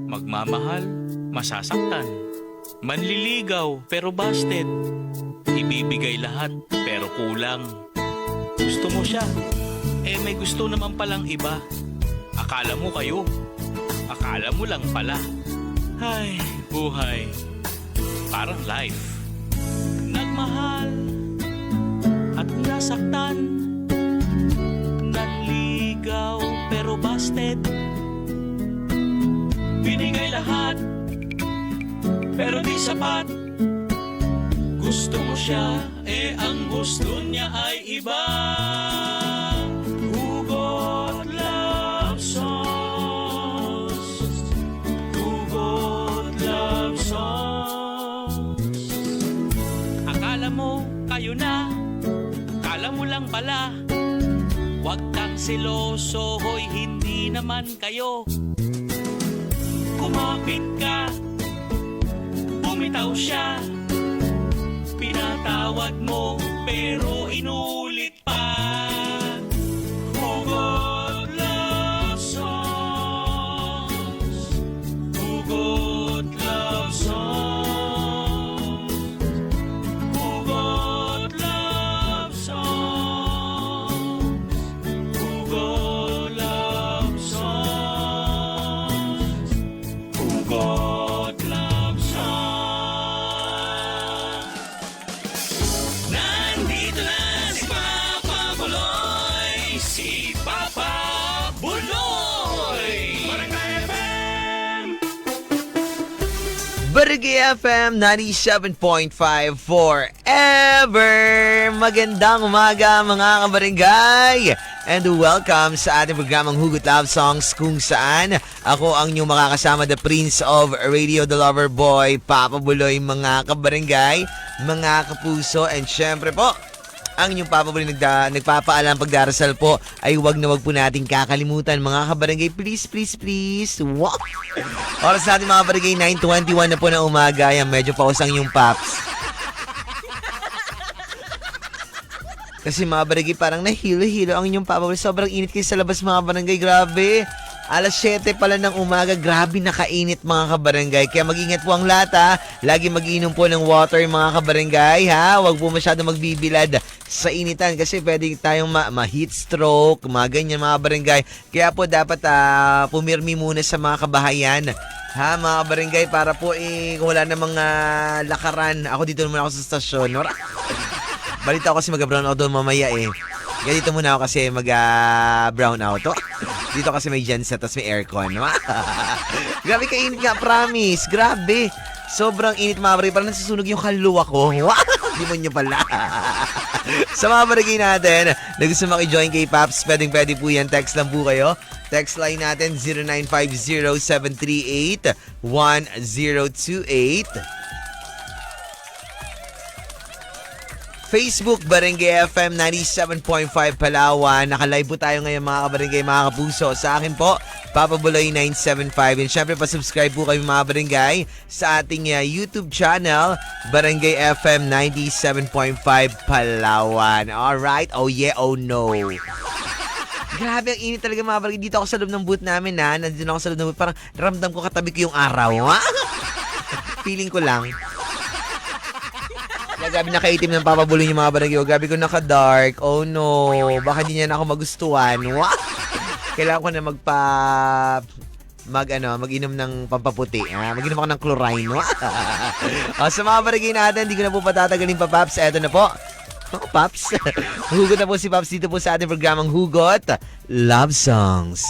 Magmamahal, masasaktan. Manliligaw, pero busted. Ibibigay lahat, pero kulang. Gusto mo siya, may gusto naman palang iba. Akala mo kayo, akala mo lang pala. Ay, buhay, parang life. Nagmahal at nasaktan. Nanligaw, pero busted. Binigay lahat, pero di sapat. Gusto mo siya, ang gusto niya ay iba. Hugot love songs. Hugot love songs. Akala mo, kayo na. Akala mo lang pala. Huwag kang seloso, hoy, hindi naman kayo. Kumapit ka, bumitaw siya. Pinatawad mo, pero inulit pa. Hugot love songs. Hugot love songs. Hugot love songs. Hugot love songs. Hugot love songs. Nandito na si Papa Buloy, si Papa Buloy. Barangay FM. Barangay FM 97.5 forever. Magandang umaga mga kabarangay. And welcome sa ating programang Hugot Love Songs kung saan ako ang inyong makakasama, the Prince of Radio, the Lover Boy, Papa Buloy, mga kabarangay, mga kapuso. And syempre po, ang inyong Papa Buloy nagpapaalam pagdarasal po ay wag na wag po natin kakalimutan mga kabarangay. Please, please, please. Wow! Oras natin mga kabarangay, 9:21 na po na umaga. Yan, medyo pausang yung Paps. Kasi mga barangay, parang nahilo-hilo ang inyong Papa Buloy. Sobrang init kayo sa labas mga barangay. Grabe. Alas 7 pala ng umaga. Grabe nakainit mga kabarangay. Kaya mag-ingat po ang lahat ha. Lagi mag-inom po ng water mga kabarangay ha. Huwag po masyado magbibilad sa initan kasi pwede tayong ma-heat stroke, mga ganyan mga barangay. Kaya po dapat pumirmi muna sa mga kabahayan. Ha mga barangay, para po kung wala namang lakaran. Ako dito naman ako sa stasyon. Balita ko kasi mag-brown out doon mamaya Kaya dito muna ako kasi mag-brown out. Dito kasi may genset tapos may aircon. Grabe kainit nga, promise. Grabe. Sobrang init mga barangay. Parang nasusunog yung kaluluwa ko. Di mo nyo pala. Sa mga barangay natin na gusto maki-join kay Paps, pwede po yan. Text lang po kayo. Text line natin 0950-738-1028. Facebook, Barangay FM 97.5 Palawan. Naka-live po tayo ngayon mga kabarangay, mga kapuso. Sa akin po, Papa Buloy 975. And syempre, pa-subscribe po kayo mga barangay sa ating YouTube channel, Barangay FM 97.5 Palawan. Alright? Oh yeah, oh no. Grabe, ang init talaga mga barangay. Dito ako sa loob ng booth namin nandito ako sa loob ng booth. Parang ramdam ko katabi ko yung araw. Feeling ko lang. Gabi nakaitim ng Papa Buloy yung mga barangay. Gabi ko naka-dark. Oh no. Baka hindi niya na ako magustuhan. Kailangan ko na mag-inom ng pampaputi. Mag-inom ako ng chlorine. Sa mga barangay natin, hindi ko na po patatagalin pa, Paps. Eto na po. Paps. Hugot na po si Paps dito po sa ating programang Hugot Love Songs.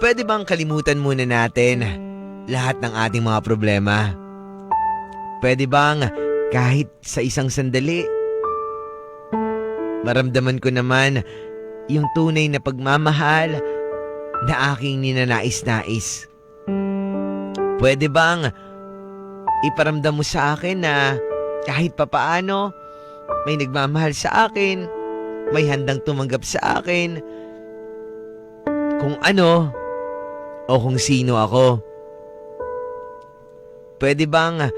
Pwede bang kalimutan muna natin lahat ng ating mga problema? Pwede bang kahit sa isang sandali, maramdaman ko naman yung tunay na pagmamahal na aking ninanais-nais? Pwede bang iparamdam mo sa akin na kahit papaano may nagmamahal sa akin, may handang tumanggap sa akin, kung ano o kung sino ako? Pwede bang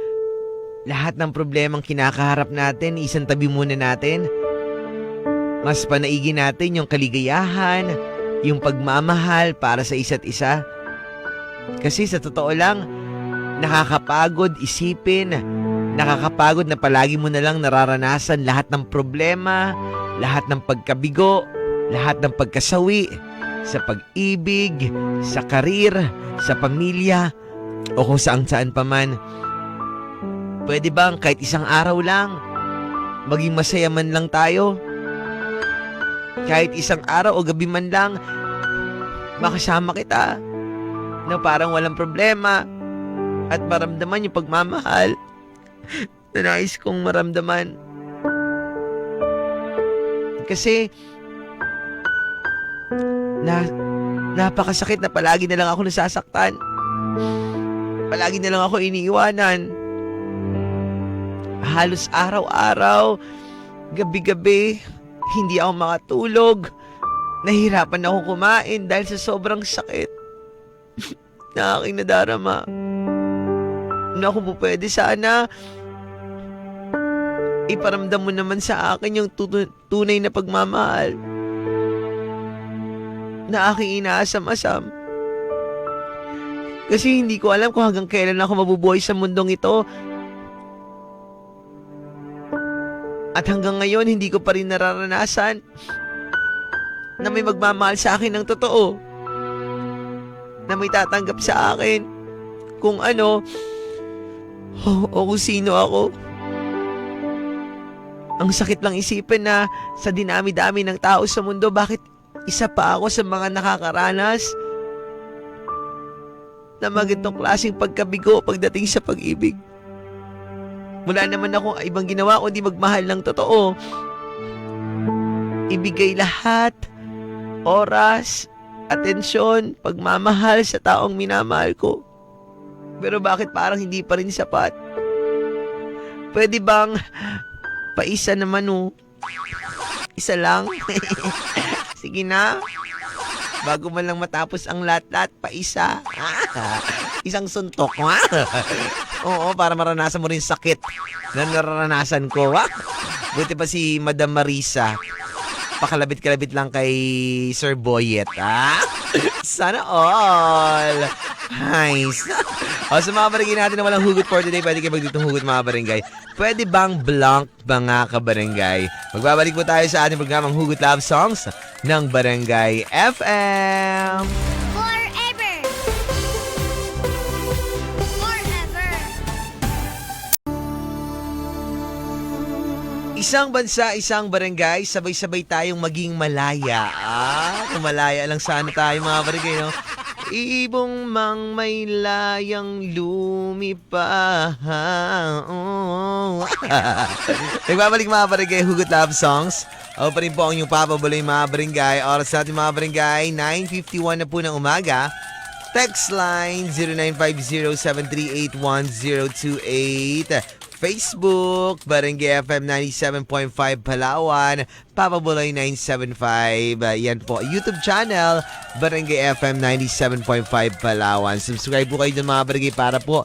lahat ng problemang kinakaharap natin, isang tabi muna natin Mas panaigin natin yung kaligayahan, yung pagmamahal para sa isa't isa. Kasi sa totoo lang, nakakapagod isipin, nakakapagod na palagi mo na lang nararanasan lahat ng problema, lahat ng pagkabigo, lahat ng pagkasawi, sa pag-ibig, sa karir, sa pamilya, o kung saan-saan pa man. Pwede bang kahit isang araw lang, maging masaya man lang tayo? Kahit isang araw o gabi man lang, makasama kita na parang walang problema at maramdaman yung pagmamahal na nais kong maramdaman. Kasi napakasakit na palagi na lang ako nasasaktan. Palagi na lang ako iniiwanan. Halos araw-araw, gabi-gabi, hindi ako makatulog. Nahihirapan ako kumain dahil sa sobrang sakit na aking nadarama. Naku po, pwede sana iparamdam mo naman sa akin yung tunay na pagmamahal na aking inaasam-asam. Kasi hindi ko alam kung hanggang kailan ako mabubuhay sa mundong ito. At hanggang ngayon, hindi ko pa rin nararanasan na may magmamahal sa akin ng totoo. Na may tatanggap sa akin kung ano o kung sino ako. Ang sakit lang isipin na sa dinami-dami ng tao sa mundo, bakit isa pa ako sa mga nakakaranas na magitong klaseng pagkabigo pagdating sa pag-ibig. Wala naman akong ibang ginawa kundi magmahal ng totoo. Ibigay lahat, oras, atensyon, pagmamahal sa taong minamahal ko. Pero bakit parang hindi pa rin sapat? Pwede bang paisa naman Isa lang? Sige na. Bago man lang matapos ang lahat-lahat, paisa. Isang suntok. Oo, para maranasan mo rin sakit na nararanasan ko. Buti pa si Madam Marisa. Pakalabit-kalabit lang kay Sir Boyet. Sana all. Nice. O, sa mga barangay natin na walang hugot for today, pwede kayo magditong hugot mga barangay. Pwede bang blank mga kabarangay? Magbabalik po tayo sa ating programang Hugot Love Songs ng Barangay FM. Forever! Forever! Isang bansa, isang barangay, sabay-sabay tayong maging malaya. Kung malaya lang sana tayo mga barangay, no? Ibong mang may layang lumipad. Nagbabalik mga barangay, Hugot Love Songs. O pa rin po ang inyong papabuloy mga barangay. Oras natin mga barangay, 9:51 na po ng umaga. Text line 0950-738-1028. Facebook, Barangay FM 97.5 Palawan, Papabuloy 975. Yan po, YouTube channel, Barangay FM 97.5 Palawan. Subscribe po kayo dun mga barangay para po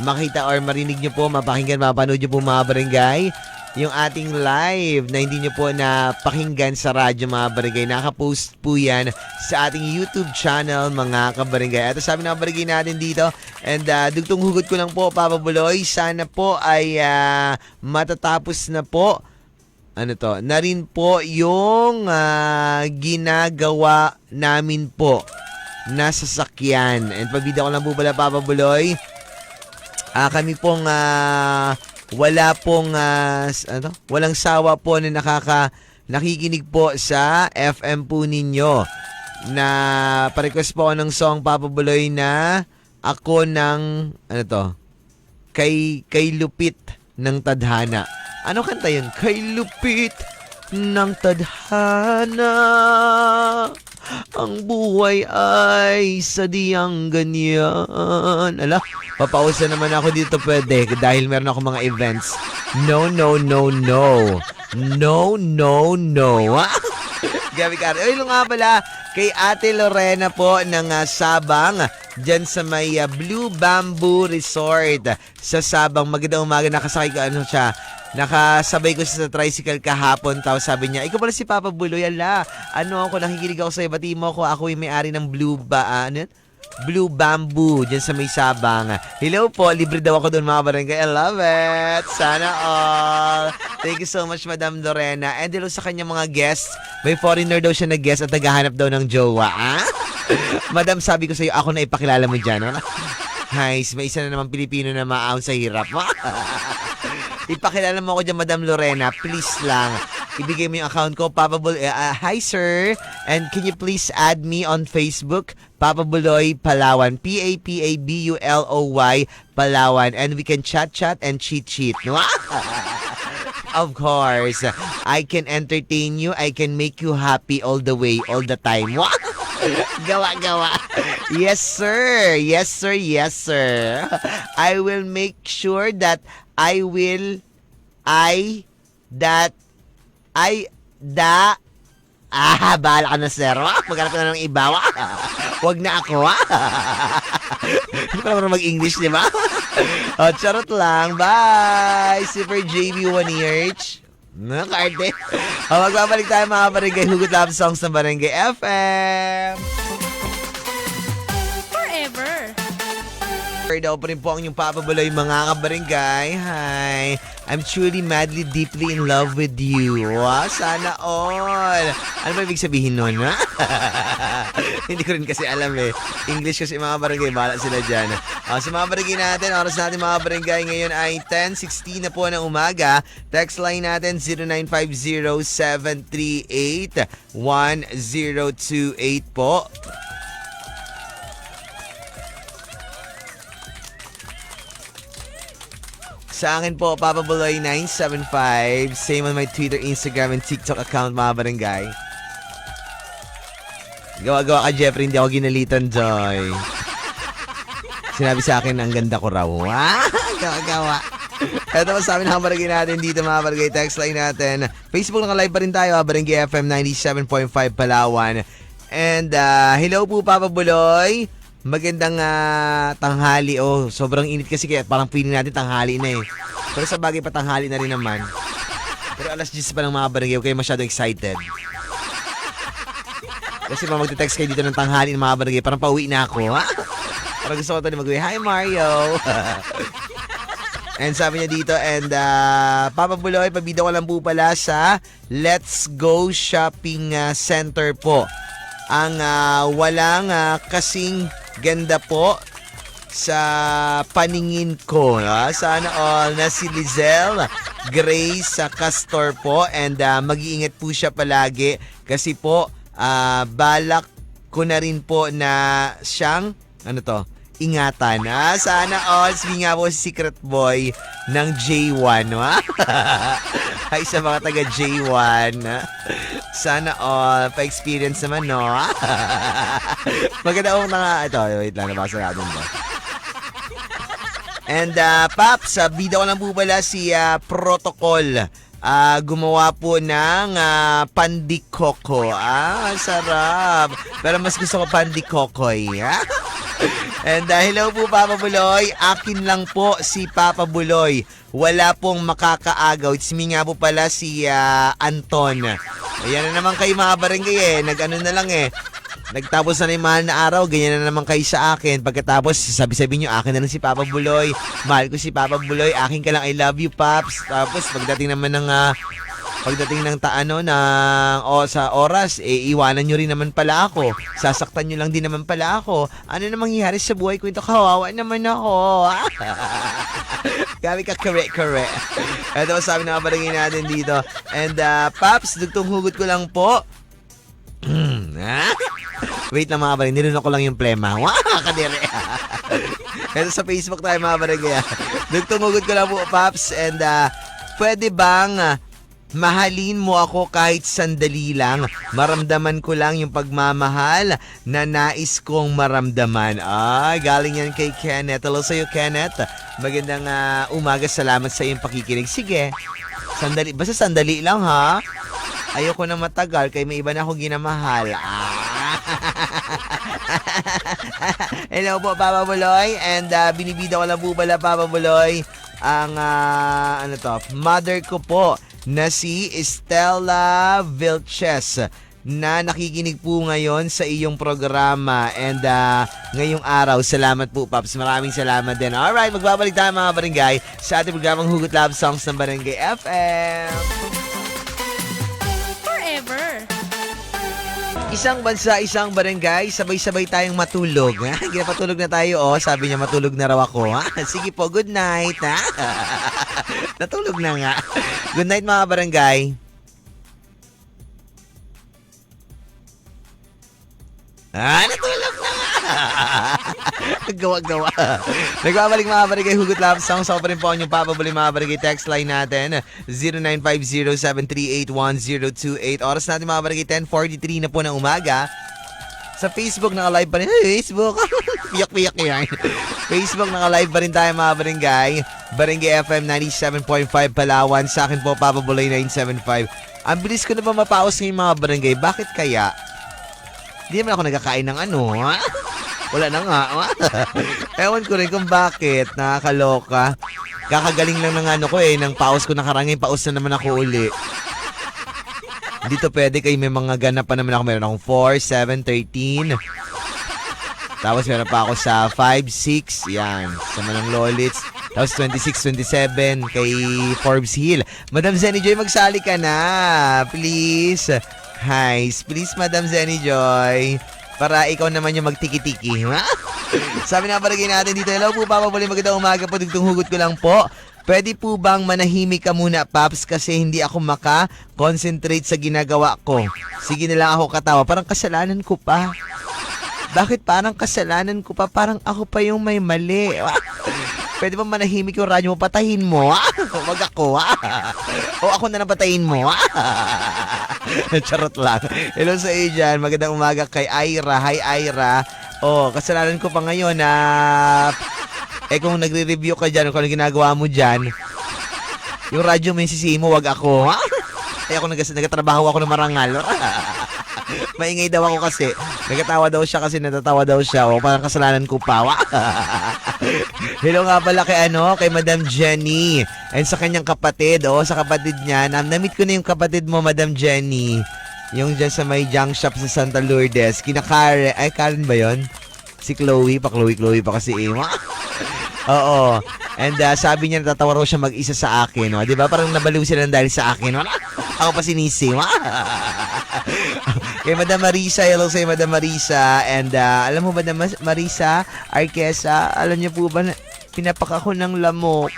makita or marinig nyo po, mapakinggan, mapanood nyo po mga barangay yung ating live na hindi nyo po na pakinggan sa radyo mga barangay. Nakapost po yan sa ating YouTube channel mga kabarangay. At sabi ng barangay natin dito, and dugtong hugot ko lang po, Papa Buloy, sana po ay matatapos na po na rin po yung ginagawa namin po na sasakyan. And pabida ko lang po pala, Papa Buloy, kami pong wala pong walang sawa po na nakikinig po sa FM po ninyo. Na pa-request po ako ng song, Papa Buloy, na ako ng kay Lupit ng Tadhana. Ano kanta yun? Kay Lupit ng Tadhana, ang buhay ay sadyang ganyan. Ala, papausa naman ako dito pwede dahil meron ako mga events. No. No. Gabi ka. Ay, nga pala, kay Ate Lorena po ng Sabang, dyan sa may Blue Bamboo Resort sa Sabang. Magandang umaga, nakasakay ko, nakasabay ko siya sa tricycle kahapon. Tapos sabi niya, ikaw pala si Papa Buloy, ala. Ako, nakikinig ako sa'yo, bati mo ako yung may-ari ng Blue Bamboo dyan sa may Sabang. Hello po, libre daw ako doon mga barangay. I love it. Sana all. Thank you so much, Madam Lorena. And hello sa kanyang mga guests. May foreigner daw siya na guest at naghahanap daw ng jowa. Madam, sabi ko sa'yo, ako na ipakilala mo dyan. Hay, may isa na naman Pilipino na maaon sa hirap. Ipakilala mo ako dyan, Madam Lorena. Please lang. Ibigay mo yung account ko, Papa Buloy. Hi, sir. And can you please add me on Facebook? Papa Buloy Palawan. Papabuloy Palawan. And we can chat and cheat. Of course. I can entertain you. I can make you happy all the way, all the time. Gawa. Yes, sir. I will make sure that bahala ka na, sir. Maghanap ka na ng iba. Wag na ako, Hindi pa naman mag-English, di ba? Charot lang. Bye! Super JB 1 years. Karte. Magbabalik tayo mga barangay. Hugot Love Songs ng Barangay FM. Forever. Daw pa rin po ang inyong Papa Buloy, mga kabarangay. Hi. I'm truly madly deeply in love with you. Sana all. Ano ba ibig sabihin nun, ha? Hindi ko rin kasi alam English kasi mga barangay, bahala sila dyan. Sa mga barangay natin, oras natin mga barangay ngayon ay 10:16 na po ng umaga. Text line natin 0950-738-1028 po. Sa akin po, Papa Buloy 975. Same on my Twitter, Instagram, and TikTok account, mga barangay. Gawa-gawa ka, Jeffrey. Hindi ako ginalitan, Joy. Sinabi sa akin, ang ganda ko raw. Gawa-gawa. Ito pa sa amin ang barangay natin dito, mga barangay. Text line natin. Facebook naka-live pa rin tayo, Barangay FM 97.5 Palawan. And hello po, Papa Buloy. Magandang tanghali. Sobrang init kasi kaya parang feeling natin tanghali na Pero sa bagay pa tanghali na rin naman. Pero alas 10 pa ng mga barangay, huwag kayo masyado excited. Kasi magte-text kayo dito ng tanghali ng mga barangay, parang pauwi na ako, Parang gusto ko ito mag-uwi, hi Mario! And sabi niya dito, and Papa Buloy, pabida ko lang po pala sa Let's Go Shopping Center po. Ang walang kasing ganda po sa paningin ko. Sana all na si Lizelle Grace sa Castor po, and mag-iingat po siya palagi kasi po balak ko na rin po na siyang ingatan. Sana all. Sige nga po si Secret Boy ng J1. Hi sa mga taga J1. Sana all. Pa-experience naman, no? Maganda akong ito. Wait lang, nabasa natin ba? And Paps, bida ko lang po pala si Protocol. Gumawa po ng pandikoko. Sarap. Pero mas gusto ko pandikokoy. And hello po, Papa Buloy. Akin lang po si Papa Buloy. Wala pong makakaagaw. It's me nga po pala si Anton. Ayan na naman kayo mga barangay Nag-ano na lang Nagtapos na yung mahal na araw, ganyan na naman kayo sa akin. Pagkatapos, sabi-sabi nyo, akin na lang si Papa Buloy. Mahal ko si Papa Buloy. Akin ka lang, I love you, Paps. Tapos, pagdating naman ng sa oras, iwanan nyo rin naman pala ako. Sasaktan nyo lang din naman pala ako. Ano namang nangyari sa buhay ko ito? Kawawa naman ako. Gabi ka, correct. Ito, sabi na kabarangay natin dito. And, Paps, dugtong hugot ko lang po. Wait lang mga barangay, nilunok ko lang yung plema. Kadiri. Ito sa Facebook tayo mga barangay. Dugtong hugot ko lang po, Paps. And, pwede bang mahalin mo ako kahit sandali lang? Maramdaman ko lang yung pagmamahal na nais kong maramdaman. Galing yan kay Kenneth. Hello sa'yo, Kenneth. Magandang umaga. Salamat sa iyong pakikinig. Sige, sandali. Basta sandali lang, ha? Ayoko na matagal kay may iba na ako ginamahal. Hello po, Papa Buloy. And binibida ko lang po pala, Papa Buloy, ang mother ko po na si Estella Vilches na nakikinig po ngayon sa iyong programa. And ngayong araw, salamat po, Paps. Maraming salamat din. Alright, magbabalik tayo mga barangay sa ating programang Hugot Love Songs ng Barangay FM. Forever. Isang bansa, isang barangay, sabay-sabay tayong matulog. Ginapatulog na tayo, sabi niya matulog na raw ako. Sige po, good night. Natulog na nga. Good night mga barangay. Natulog na nga. Gawa-gawa. Nagbabalik mga barangay Hugot Love Songs. Ako pa rin po ang inyong Papa Buloy mga barangay. Text line natin 0950-738-1028. Oras natin mga barangay 10:43 na po ng umaga. Sa Facebook naka-live pa rin. Facebook. Piyak-piyak yan. Facebook naka-live pa rin tayo mga barangay. Barangay FM 97.5 Palawan. Sa akin po Papa Buloy 975. Ang bilis ko na ba mapaos ng mga barangay? Bakit kaya? Hindi naman ako nagkakain ng Wala na nga. Ewan ko rin kung bakit. Nakakaloka. Kakagaling lang ng ng paus ko nakarangin. Paus na naman ako uli. Dito pwede kayo may mga ganap pa naman ako. Meron akong 4, 7, 13. Tapos meron pa ako sa 5, 6. Yan. Sa Manang Lolits. Tapos 26, 27 kay Forbes Hill. Madam Zenny Joy, magsali ka na. Please. Hi, please Madam Zenny Joy. Para ikaw naman yung magtiki-tiki. Sabi na barangay natin dito. Hello po, Papa Buloy. Magandang umaga po. Dugtong hugot ko lang po. Pwede po bang manahimik ka muna, Paps? Kasi hindi ako maka-concentrate sa ginagawa ko. Sige na lang ako katawa. Parang kasalanan ko pa. Bakit parang kasalanan ko pa? Parang ako pa yung may mali. Pwede ba manahimik yung radyo mo? Patahin mo. Wag ako. O ako na lang patahin mo. Charot lang. Hello sa iyo dyan. Magandang umaga kay Ira. Hi Ira. Kasalanan ko pa ngayon na kung nagre-review ka dyan, kung ano ginagawa mo dyan, yung radyo mo yung sisihin mo, wag ako. Ako nagtatrabaho ako ng marangal. Maingay daw ako kasi. Nagatawa daw siya kasi natatawa daw siya. Parang kasalanan ko pa. Hello nga pala kay Madam Jenny. And sa kanyang kapatid, sa kapatid niya. Na-meet ko na yung kapatid mo, Madam Jenny. Yung dyan sa may junk shop sa Santa Lourdes. Karen ba yon? Si Chloe pa kasi Oo. And sabi niya natatawa raw siya mag-isa sa akin. Di ba? Parang nabaliw sila dahil sa akin. Ako pa sinisi. Kay Madam Marisa, hello sa'yo Madam Marisa. And alam mo Madam Marisa Arquesa, alam niyo po ba na pinapak ako ng lamok?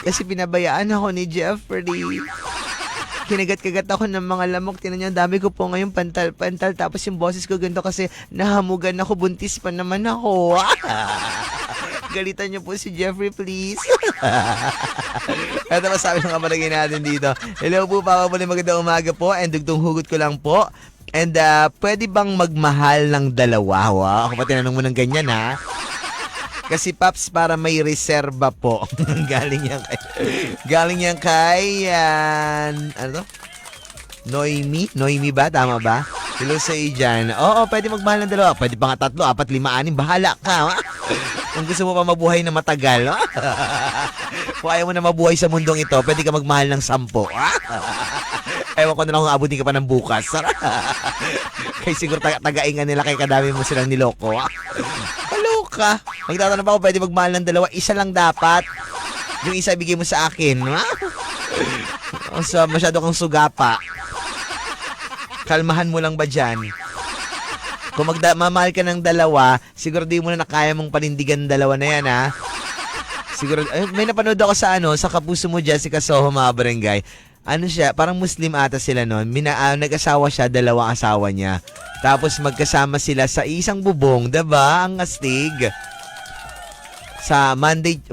Kasi pinabayaan ako ni Jeffrey. Kinagat-kagat ako ng mga lamok. Tinan niyo, dami ko po ngayon pantal. Tapos yung boses ko ganito kasi nahamugan ako. Buntis pa naman ako. Galitan niyo po si Jeffrey, please. Ito masabi ng kabarangay natin dito. Hello po, Papa Buloy. Magandang umaga po. And dugtong hugot ko lang po. And pwede bang magmahal ng dalawa? Ako pa tinanong mo ng ganyan, ha? Kasi Paps, para may reserba po. Galing yan kay ano to? Noemi ba? Tama ba? Hello sa iyo dyan. Oo, pwede magmahal ng dalawa. Pwede pa nga 3, 4, 5, 6. Bahala ka. Kung gusto mo pa mabuhay na matagal. Kung ayaw mo na mabuhay sa mundong ito, pwede ka magmahal ng 10. Ewan ko na lang kung abutin ka pa ng bukas. Kaya siguro tagaingan nila kay kadami mo silang niloko. Kaloka. Magtatanong pa ako, pwede magmahal ng 2. Isa lang dapat. Yung isa bigay mo sa akin. So, masyado kang sugapa. Kalmahan mo lang ba dyan? Kung mamahal ka ng 2, siguro di mo na kaya mong panindigan 2 na yan, ha? Siguro, may napanood ako sa sa Kapuso Mo, Jessica Soho, mga barangay. Siya, parang Muslim ata sila noon. Nag-asawa siya, 2 asawa niya. Tapos magkasama sila sa isang bubong, diba? Ang astig. Sa Monday,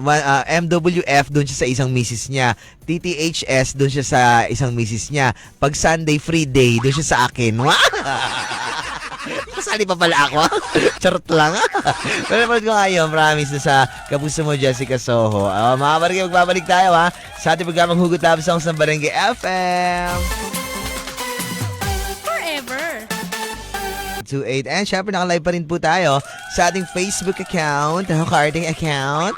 MWF, doon siya sa isang misis niya. TTHS, doon siya sa isang misis niya. Pag Sunday, free day, doon siya sa akin. Kasali pa pala ako. Charot lang. Pero napanood ko ngayon, promise na sa kapuso mo, Jessica Soho. Mga barangay, magbabalik tayo ha sa ating programang Hugot Love Songs ng Barangay FM. Forever. 28. And syempre, nakalive pa rin po tayo sa ating Facebook account, carding account,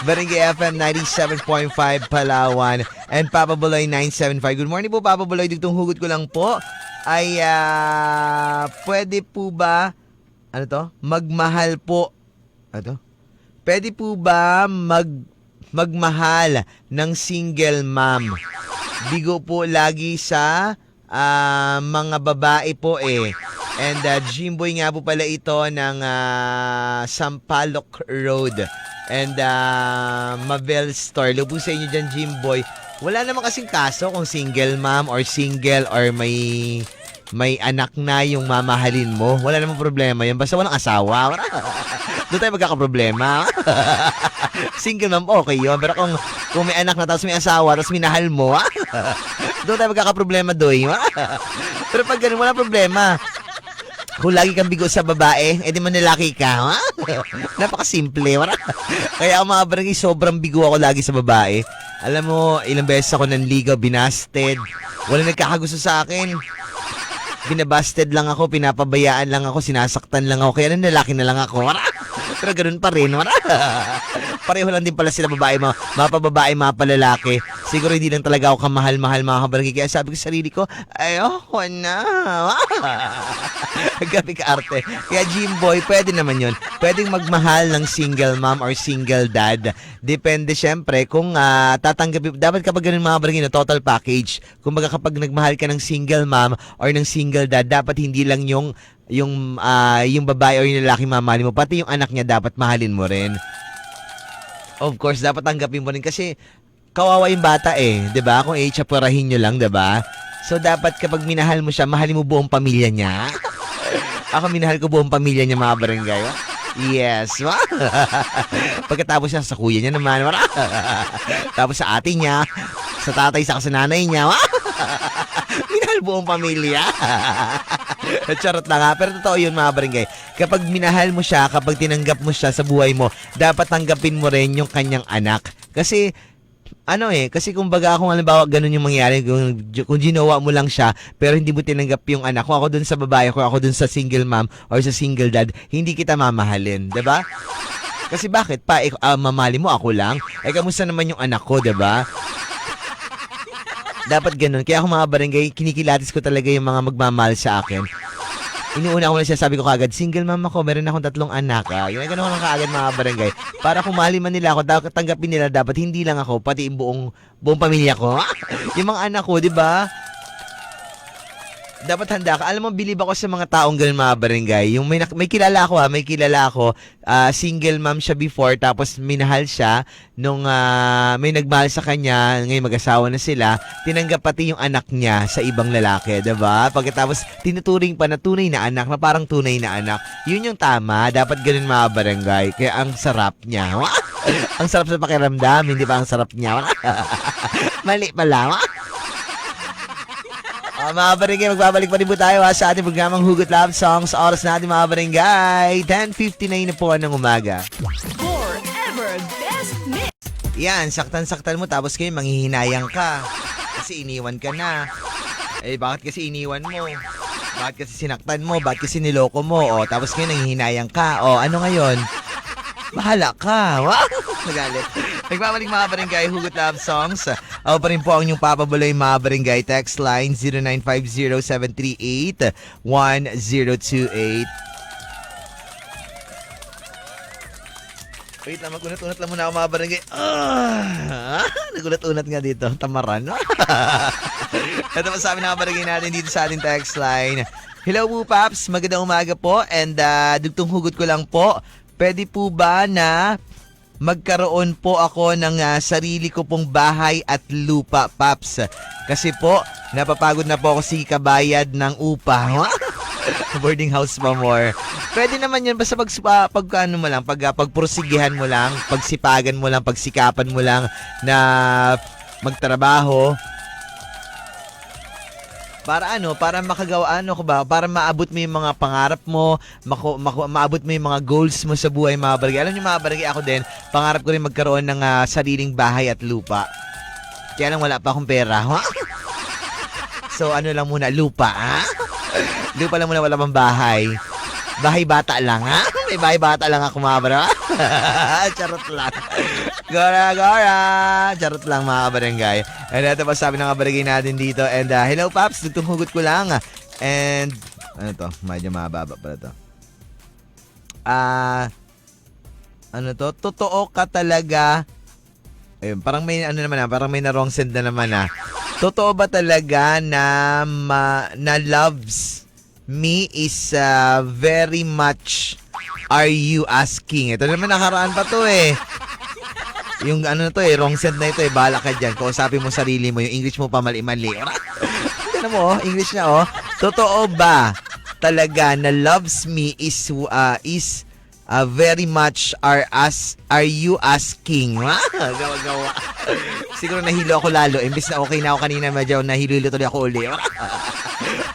Barangay FM 97.5 Palawan, and Papa Buloy 975. Good morning po, Papa Buloy. Ditong hugot ko lang po ay pwede po ba, ano to? Magmahal po. Ano to? Pwede po ba magmahal ng single mom? Bigo po lagi sa mga babae po eh. And Jimboy nga po pala ito ng Sampaloc Road and Mabel Store. Lubo sa inyo dyan, Jimboy. Wala naman kasing kaso kung single mom or single or may anak na yung mamahalin mo. Wala namang problema yun. Basta walang asawa. Doon tayo magkakaproblema. Single mom, okay yun. Pero kung may anak na tapos may asawa tapos minahal mo, doon tayo magkakaproblema doon. Pero pag ganun, walang problema. Kung lagi kang bigo sa babae, edi manlalaki ka. Ha? Napakasimple. Kaya ako mga barangay, sobrang bigo ako lagi sa babae. Alam mo, ilang beses ako nanligaw, binasted. Walang nagkakagusto sa akin. Binabasted lang ako, pinapabayaan lang ako, sinasaktan lang ako. Kaya nanlalaki na lang ako. Pero ganun pa rin. Pareho lang din pala sila babae, mga pababae, mga palalaki. Siguro hindi lang talaga ako kamahal-mahal mga kabarangay. Kaya sabi ko sa sarili ko, ayoko na. Gabi ka arte. Kaya Jimboy, pwede naman yun. Pwedeng magmahal ng single mom or single dad. Depende syempre kung tatanggapin. Dapat kapag ganun mga kabarangay, total package. Kung baga kapag nagmahal ka ng single mom or ng single dad, dapat hindi lang yung babae or yung lalaki mamahalin mo. Pati yung anak niya dapat mahalin mo rin. Of course, dapat tanggapin mo rin kasi kawawa yung bata eh, 'di ba? Kung i-chapurahin niyo lang, 'di ba? So dapat kapag minahal mo siya, mahalin mo buong pamilya niya. Ako minahal ko buong pamilya niya mga barangay. Yes. Pagkatapos siya sa kuya niya naman. Tapos sa ate niya, sa tatay, sa nanay niya. Minahal buong pamilya. Charot lang ha. Pero totoo yun mga barangay. Kapag minahal mo siya, kapag tinanggap mo siya sa buhay mo, dapat tanggapin mo rin yung kanyang anak. Kasi kasi kung baga kung halimbawa ganun yung mangyari, kung ginawa mo lang siya, pero hindi mo tinanggap yung anak, kung ako dun sa babae, kung ako dun sa single mom or sa single dad, hindi kita mamahalin, 'di ba? Kasi bakit pa, mamahalin mo ako lang? Kamusta naman yung anak ko, 'di ba? Dapat ganun. Kaya ako mga barangay, kinikilatis ko talaga yung mga magmamahal sa akin. Inuuna ko na siya, sabi ko kagad, single mom ako, meron akong 3 anak. Yung ganun ko lang kagad mga barangay. Para kung mahalin man nila ako, tanggapin nila dapat hindi lang ako, pati yung buong pamilya ko. Yung mga anak ko, di ba? Dapat handa ka. Alam mo, bilib ako sa mga taong ganun mga barangay. Yung may kilala ako, single mom siya before, tapos minahal siya nung may nagmahal sa kanya, ngayon mag-asawa na sila, tinanggap pati yung anak niya sa ibang lalaki, diba? Pagkatapos, tinuturing pa na tunay na anak, na parang tunay na anak. Yun yung tama, dapat ganun mga barangay. Kaya ang sarap niya. Ang sarap sa pakiramdam, hindi pa ang sarap niya. Mali pala. Mga barangay, magbabalik pa rin po tayo sa ating programang Hugot Love Songs. Oras natin mga barangay, 10:59 na po ng umaga. Forever best mix. Yan, saktan-saktan mo tapos kayo manghihinayang ka. Kasi iniwan ka na. Bakit kasi iniwan mo? Bakit kasi sinaktan mo? Bakit kasi niloko mo? Tapos kayo nanghihinayang ka. Ano ngayon? Bahala ka. Wow! Nagalit. Nagbabalik mga barangay, Hugot Love Songs. Ako pa rin po ang inyong Papa Buloy mga barangay. Text line 0950-738-1028. Wait lang, magunat-unat lang muna ako mga barangay. Nagunat-unat nga dito. Tamaran. Ito pa sa amin mga barangay natin dito sa ating text line. Hello po, Paps. Magandang umaga po. And dugtong hugot ko lang po. Pwede po ba na magkaroon po ako ng sarili ko pong bahay at lupa, Paps? Kasi po, napapagod na po ako sa kabayad ng upa. Boarding house pa more. Pwede naman yun, basta pagpursigihan mo lang, pagsipagan mo lang, pagsikapan mo lang na magtrabaho. Para ano, para makagawa ano ko ba, para maabot mo yung mga pangarap mo, maabot mo yung mga goals mo sa buhay mga barangay. Alam niyo mga barangay, ako din, pangarap ko rin magkaroon ng sariling bahay at lupa. Kaya lang wala pa akong pera. So ano lang muna, lupa, ha? Lupa lang muna, wala pang bahay. Bahay bata lang, ha? May bahay bata lang ako, mga bro. Charot lang. Gora. Charot lang, mga barangay. And ito pa sabi ng mga barangay natin dito. And hello, Paps. Tutunghugot ko lang. And ano to? Medyo mababa pala to. Ano to? Totoo ka talaga. Ayun, parang may ano naman parang may na wrong send na naman Totoo ba talaga na loves me is very much are you asking? Ito naman nakaraan pa to Yung ano na to wrong send na ito bahala ka dyan. Kausapin mo sarili mo, yung English mo pa mali-mali. Ano mo, English na Totoo ba talaga na loves me is very much are you asking? Gawa. Siguro nahilo ako lalo. Imbis na okay na ako kanina, medyo nahilo tuloy ako uli.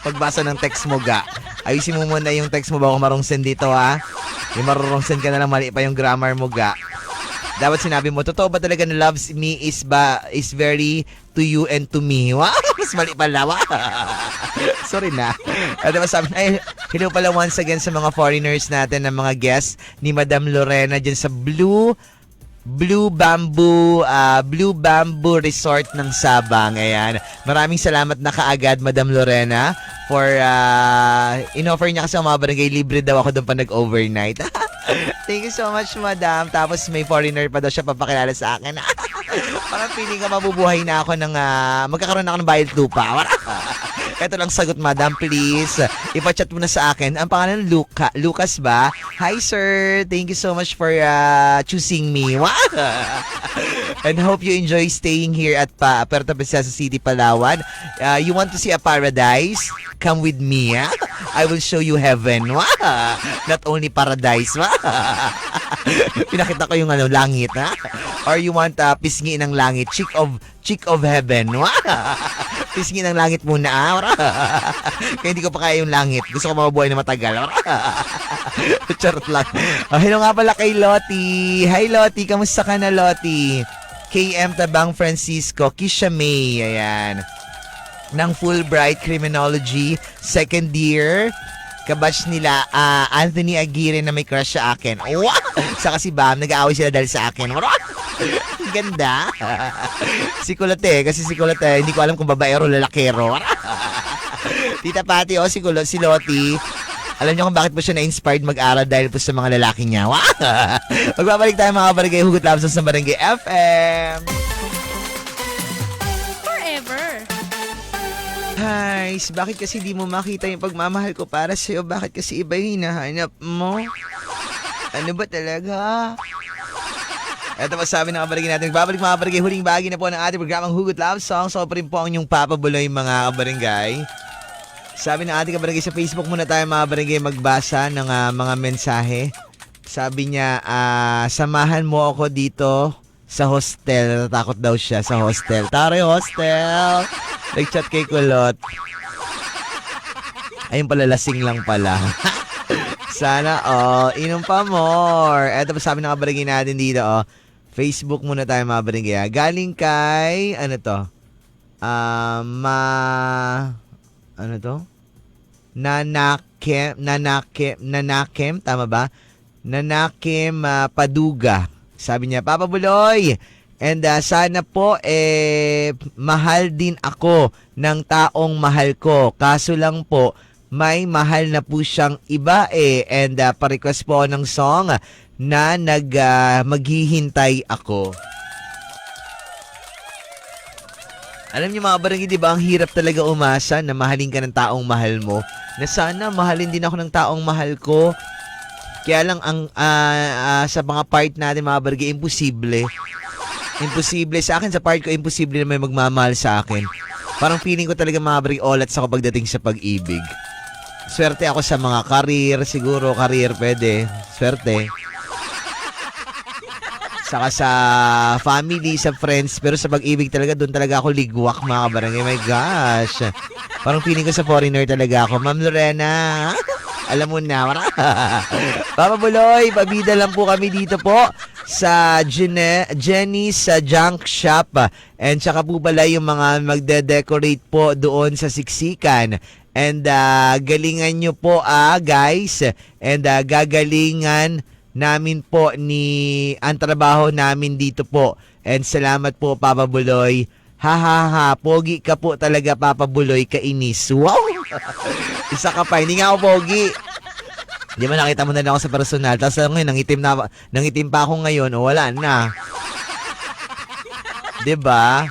Pagbasa ng text mo, ga. Ayusin mo muna yung text mo bago marong send dito, ha? Yung marong send ka na lang, mali pa yung grammar mo, ga. Dapat sinabi mo, totoo ba talaga na loves me is very to you and to me? Wow! Mas mali pala. Sorry na. Diba sabi na, hello pala once again sa mga foreigners natin na mga guests ni Madam Lorena dyan sa Blue Bamboo Resort ng Sabang. Ayan. Maraming salamat na kaagad, Madam Lorena, for in-offer niya kasi mga barangay, libre daw ako doon pa nag-overnight. Thank you so much, Madam. Tapos may foreigner pa daw siya papakilala sa akin. Parang feeling ka mabubuhay na ako ng magkakaroon na ako ng bayad lupa. Ito lang sagot, Madam, please. Ipa-chat mo na sa akin. Ang pangalan, Lucas ba? Hi, sir. Thank you so much for choosing me. And hope you enjoy staying here at Puerto Princesa City, Palawan. You want to see a paradise? Come with me, ha? I will show you heaven. Not only paradise. Pinakita ko yung langit, ha? Or you want pisngi ng langit? Chick of heaven. Pisngi ng langit muna, ha? Kaya hindi ko pa kaya yung langit. Gusto ko mabuhay na matagal. Charot lang. Hello nga pala kay Lottie. Hi, Lottie. Kamusta ka na, Lottie? KM Tabang Francisco. Kisha May. Ayan. Ng Fulbright Criminology. Second year. Kabatch nila Anthony Aguirre na may crush sa akin. Saka si Bam. Nag-aaway sila dahil sa akin. Ganda. Si Kulote. Kasi si Kulote, hindi ko alam kung babaero o lalakero. Tita Pati, si Lottie. Alam niyo kung bakit po siya na-inspired mag-aral dahil po sa mga lalaki niya. Magbabalik tayo mga barangay. Hugot Labs sa Barangay FM. Forever. Hi, bakit kasi di mo makita yung pagmamahal ko para sa'yo? Bakit kasi iba yung hinahanap mo? Ano ba talaga? Ito pa sabi ng kabarangay natin. Babalik mga kabarangay, huling bahagi na po ng ating programang Hugot Love Song. So pa rin po ang inyong papabuloy mga kabarangay. Sabi ng ating kabarangay sa Facebook, muna tayo mga kabarangay magbasa ng mga mensahe. Sabi niya, samahan mo ako dito sa hostel. Natatakot daw siya sa hostel. Tara hostel! Nag-chat kay Kulot. Ayun pala, lasing lang pala. Sana, inom pa more. Eto pa sabi ng kabarangay natin dito, Facebook muna tayo mga barangay. Galing kay, ano to? Ano to? Nanakem, tama ba? Nanakem Paduga. Sabi niya, Papa Buloy, and sana po, mahal din ako ng taong mahal ko. Kaso lang po, may mahal na po siyang iba and pa-request po ng song na maghihintay ako. Alam niyo mga barangay, di ba ang hirap talaga umasa na mahalin ka ng taong mahal mo? Na sana mahalin din ako ng taong mahal ko. Kaya lang ang sa mga part natin mga barangay, imposible. Imposible. Sa akin, sa part ko, imposible na may magmamahal sa akin. Parang feeling ko talaga mga barangay, olats ako pagdating sa pag-ibig. Swerte ako sa mga career, siguro career pwede. Swerte. saka sa family, sa friends, pero sa pag-ibig talaga, doon talaga ako ligwak, mga kabarangay. My gosh. Parang feeling ko sa foreigner talaga ako. Ma'am Lorena, alam mo na. Papa Buloy, pabida lang po kami dito po sa Jenny's sa Junk Shop. And saka po pala yung mga magde-decorate po doon sa Siksikan. And galingan nyo po guys. And gagalingan namin po ang trabaho namin dito po. And salamat po, Papa Buloy. Ha, pogi ka po talaga, Papa Buloy, kainis. Wow! Isa ka pa, hindi nga ako pogi. Hindi mo nakita mo na ako sa personal. Tapos ngayon, nangitim pa ako ngayon, o wala na. 'Di ba?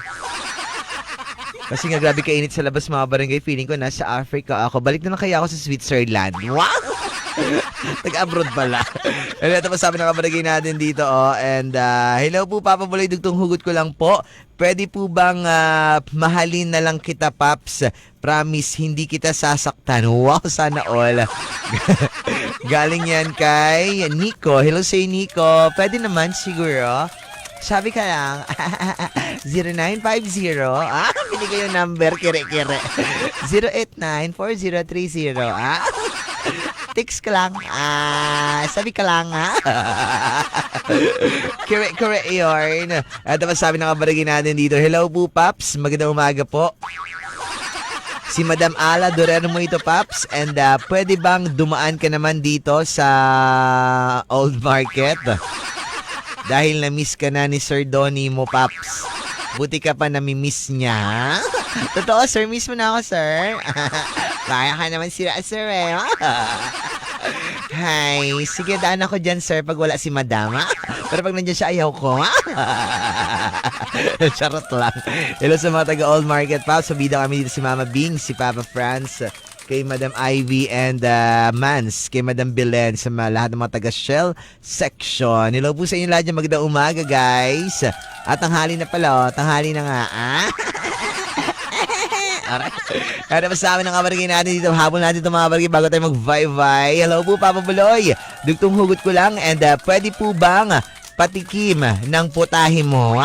Kasi nga grabe kainit sa labas, mga barangay. Feeling ko nasa Africa ako. Balik na lang kaya ako sa Switzerland. Wow! Nag-abroad pala. And ito pa sabi ng kabarangay natin dito. And hello po, Papa Buloy. Dugtong hugot ko lang po. Pwede po bang mahalin na lang kita, Paps? Promise, hindi kita sasaktan. Wow, sana all. Galing yan kay Nico. Hello say Nico. Pwede naman siguro. Sabi ka lang, 0950. Binigay yung number, kere-kere. 089-4030. Text ka lang. Sabi ka lang, Correct yun. At tapos sabi ng kabarangay natin dito, hello po, Paps. Magandang umaga po. Si Madam Ala, dorero mo ito, Paps. And pwede bang dumaan ka naman dito sa Old Market? Dahil na-miss ka na ni Sir Donnie mo, Paps. Buti ka pa nami-miss niya. Totoo, sir. Miss mo na ako, sir. Kaya ka naman sila, sir, eh. Hi. Sige, daan ako dyan, sir, pag wala si Madam. Pero pag nandiyan siya, ayaw ko. Charot lang. Hello sa mga taga-Old Market, Paps. Sabida kami dito si Mama Bing, si Papa Franz, kay Madam Ivy and Mans, kay Madam Belen, sa lahat ng mga taga-Shell section. Hello po sa inyo lahat dyan. Magandang umaga, guys. At tanghali na pala, tanghali na nga. Alright. Kaya naman sa amin ng kabarangay natin dito, hapon natin ito mga kabarangay bago tayo mag-bye-bye. Hello po, Papa Buloy. Dugtong hugot ko lang and pwede po bang patikim ng putahe mo?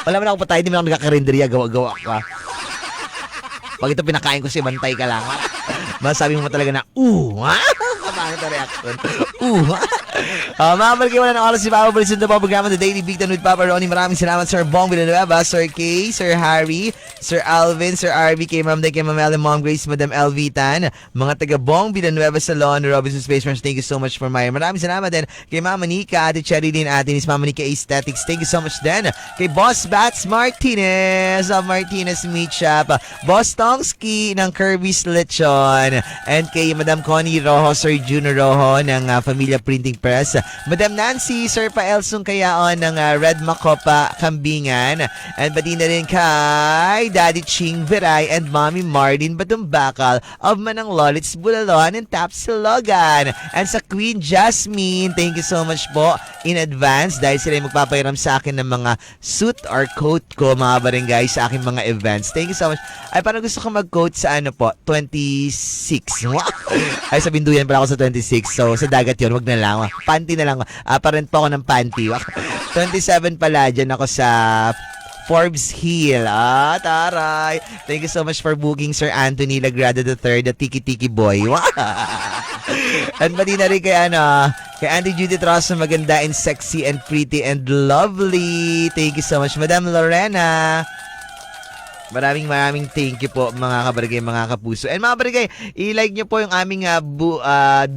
Wala man ako putahe, hindi mo ako nagkakarinderya, gawa-gawa ka. Pag ito pinakain ko si bantay ka lang. Masabi mo talaga na, Pangit na reaction. Mga barangay, wala ng oras si Papa Buloy. Sunod po programa The Daily Bigtan with Papa Ronnie. Maraming salamat, Sir Bong Villanueva, Sir Kay, Sir Harry, Sir Alvin, Sir RV, kay Ma'am Day, kay Ma'am Ellen, Mom Grace, Madam LV Tan, mga taga Bong Villanueva Salon, Robinson Space Ranch. Thank you so much for my. Maraming salamat din kay Mama Nika, Ate Cherry Lynn, Ate Nis, Mama Nika Aesthetics. Thank you so much din kay Boss Bats Martinez of Martinez Meat Shop, Boss Tongski ng Kirby's Lechon, and kay Madam Connie Rojo, Sir Juno Rojo ng Familia Printing Press, Madam Nancy, Sir Paelsong Kayaon ng Red Macopa Kambingan, and pati na rin kay Daddy Ching Veray and Mommy Marlene Batumbakal of Manang Lolits Bulalon and Tapsilogan, and sa Queen Jasmine, thank you so much po in advance dahil sila magpapahiram sa akin ng mga suit or coat ko, mga barangay, sa aking mga events. Thank you so much. Ay, parang gusto ko mag-coat sa 26. Ay, sa Binduyan pala ako sa 26. So, sa dagat yun, wag na lang. Panty na lang. Parent po ako ng panty. 27 pala, dyan ako sa Forbes Hill. Taray. Thank you so much for booking, Sir Anthony Lagrada III, the Tiki-Tiki Boy. At pati na rin kay Auntie Judith Ross, maganda and sexy and pretty and lovely. Thank you so much, Madam Lorena. Maraming thank you po, mga kabarangay, mga kapuso. And mga kabarangay, i-like nyo po yung aming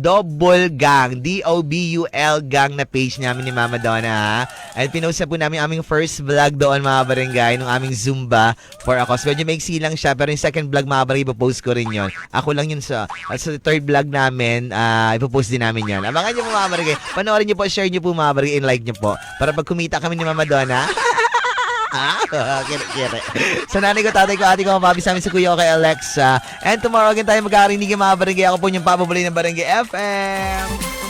Double Gang, DOBUL Gang na page namin ni Mama Donna. And pinost na po namin aming first vlog doon, mga kabarangay, nung aming Zumba for a cause. Medyo maiksi lang siya, pero yung second vlog, mga kabarangay, ipopost ko rin yun. Ako lang yun sa third vlog namin, ipopost din namin yun. Abangan nyo po, mga kabarangay. Panoorin nyo po, share nyo po, mga kabarangay, and like nyo po. Para pag kumita kami ni Mama Donna, kire. Sa nanay ko, tatay ko, ate ko, mapabi sa amin sa kuya ko kay Alexa. And tomorrow again tayo magkarinig, mga barangay. Ako po yung Papa Buloy ng Barangay FM.